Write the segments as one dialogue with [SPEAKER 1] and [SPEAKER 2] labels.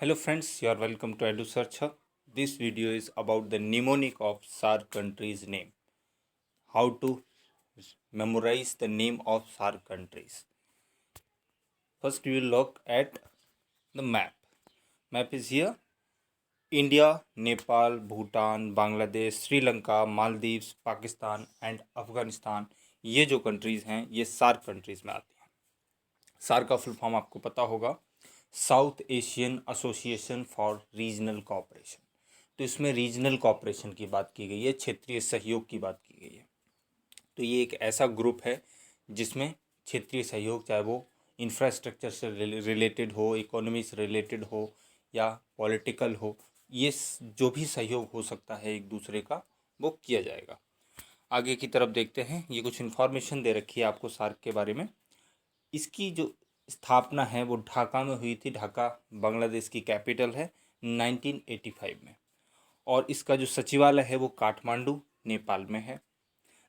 [SPEAKER 1] Hello friends, you are welcome to EduSearcher. This video is about the mnemonic of SAARC countries' name. How to memorize the name of SAARC countries. First, we will look at the map. Map is here. India, Nepal, Bhutan, Bangladesh, Sri Lanka, Maldives, Pakistan and Afghanistan. ये जो countries हैं ये SAARC countries में आती हैं. SAARC का full form आपको पता होगा, south Asian association for regional cooperation. तो इसमें रीजनल कोऑपरेशन की बात की गई है, क्षेत्रीय सहयोग की बात की गई है. तो ये एक ऐसा ग्रुप है जिसमें क्षेत्रीय सहयोग, चाहे वो इंफ्रास्ट्रक्चर से रिलेटेड हो, इकोनॉमी से रिलेटेड हो या पॉलिटिकल हो, ये जो भी सहयोग हो सकता है एक दूसरे का, वो किया जाएगा. आगे की तरफ देखते हैं. ये कुछ इन्फॉर्मेशन दे रखी है आपको सार्क के बारे में. इसकी जो स्थापना है वो ढाका में हुई थी. ढाका बांग्लादेश की कैपिटल है 1985 में. और इसका जो सचिवालय है वो काठमांडू नेपाल में है.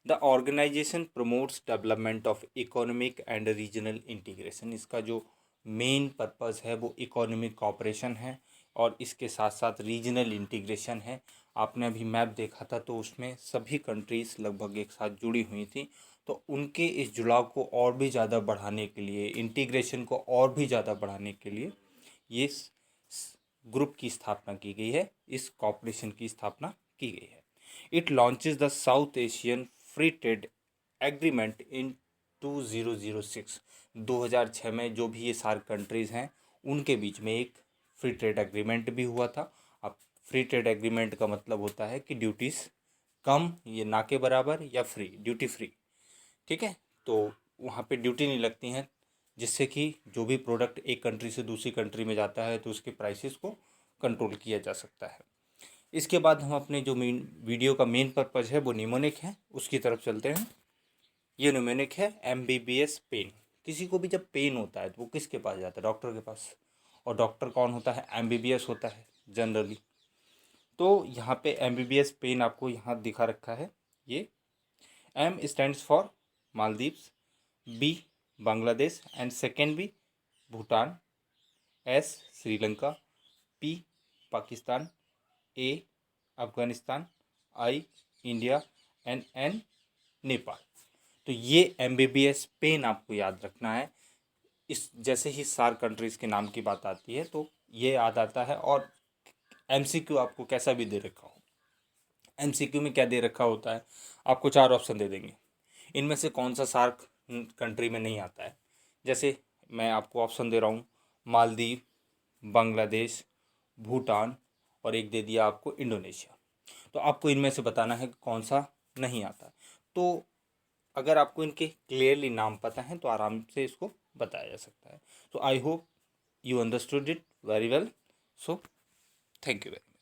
[SPEAKER 1] The organisation promotes development of economic and regional integration. इसका जो मेन पर्पस है वो इकोनॉमिक कॉपरेशन है और इसके साथ साथ रीजनल इंटीग्रेशन है. आपने अभी मैप देखा था तो उसमें सभी कंट्रीज़ लगभग एक साथ जुड़ी हुई थी. तो उनके इस जुड़ाव को और भी ज़्यादा बढ़ाने के लिए, इंटीग्रेशन को और भी ज़्यादा बढ़ाने के लिए ये ग्रुप की स्थापना की गई है, इस कॉपरेशन की स्थापना की गई है. It launches the south Asian free trade agreement in 2006. 2006 में जो भी ये सार्क कंट्रीज़ हैं उनके बीच में एक फ्री ट्रेड एग्रीमेंट भी हुआ था. अब फ्री ट्रेड एग्रीमेंट का मतलब होता है कि ड्यूटीज़ कम, ये ना के बराबर या फ्री, ड्यूटी फ्री. ठीक है, तो वहाँ पे ड्यूटी नहीं लगती हैं, जिससे कि जो भी प्रोडक्ट एक कंट्री से दूसरी कंट्री में जाता है तो उसके प्राइसेस को कंट्रोल किया जा सकता है. इसके बाद हम अपने जो मेन वीडियो का मेन पर्पज़ है वो निमोनिक है, उसकी तरफ चलते हैं. ये निमोनिक है MBBS पेन. किसी को भी जब पेन होता है तो वो किसके पास जाता है? डॉक्टर के पास. और डॉक्टर कौन होता है? MBBS होता है जनरली. तो यहाँ पे MBBS पेन आपको यहाँ दिखा रखा है. ये M stands for Maldives, B Bangladesh and second B Bhutan, S Sri Lanka, P Pakistan, A Afghanistan, I India and N Nepal. तो ये MBBS पेन आपको याद रखना है. इस जैसे ही सार्क कंट्रीज़ के नाम की बात आती है तो ये याद आता है. और MCQ आपको कैसा भी दे रखा हो, MCQ में क्या दे रखा होता है, आपको 4 ऑप्शन दे देंगे. इनमें से कौन सा सार्क कंट्री में नहीं आता है. जैसे मैं आपको ऑप्शन दे रहा हूँ, मालदीव, बांग्लादेश, भूटान और एक दे दिया आपको इंडोनेशिया. तो आपको इनमें से बताना है कि कौन सा नहीं आता. तो अगर आपको इनके क्लियरली नाम पता है तो आराम से इसको बताया जा सकता है. तो I hope you understood it very well. So thank you very much.